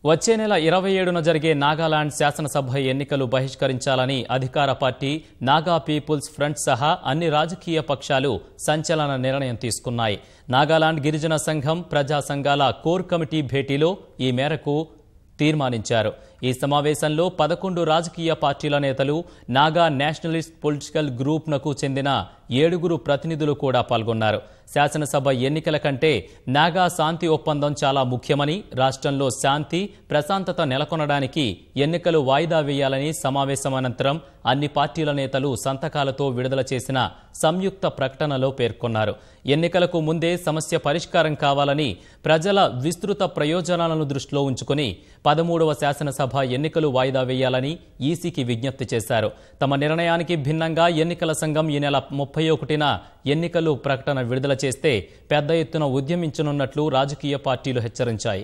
వచ్చే నెల 27న జరిగే నాగాలాండ్ శాసనసభ ఎన్నికలు బహిష్కరించాలని అధికార పార్టీ నాగా పీపుల్స్ ఫ్రంట్ సహా అన్ని రాజకీయ పక్షాలు సంచలన నిర్ణయం తీసుకున్నాయి. నాగాలాండ్ గిరిజన సంఘం ప్రజా సంఘాల కోర్ కమిటీ భేటీలో ఈ మేరకు తీర్మానించారు. ఈ సమావేశంలో 11 రాజకీయ పార్టీల నేతలు, నాగా నేషనలిస్ట్ పొలిటికల్ గ్రూప్నకు చెందిన 7 ప్రతినిధులు కూడా పాల్గొన్నారు. శాసనసభ ఎన్నికల కంటే నాగా శాంతి ఒప్పందం చాలా ముఖ్యమని, రాష్ట్రంలో శాంతి ప్రశాంతత నెలకొనడానికి ఎన్నికలు వాయిదా వేయాలని సమావేశం అనంతరం అన్ని పార్టీల నేతలు సంతకాలతో విడుదల చేసిన సంయుక్త ప్రకటనలో పేర్కొన్నారు. ఎన్నికలకు ముందే సమస్య పరిష్కారం కావాలని, ప్రజల విస్తృత ప్రయోజనాలను దృష్టిలో ఉంచుకుని 13వ శాసనసభ ఎన్నికలు వాయిదా వేయాలని ఈసీకి విజ్ఞప్తి చేశారు. తమ నిర్ణయానికి భిన్నంగా ఎన్నికల సంఘం ఈ నెల 31న ఎన్నికలు ప్రకటన విడుదల చేస్తే పెద్ద ఎత్తున ఉద్యమించనున్నట్లు రాజకీయ పార్టీలు హెచ్చరించాయి.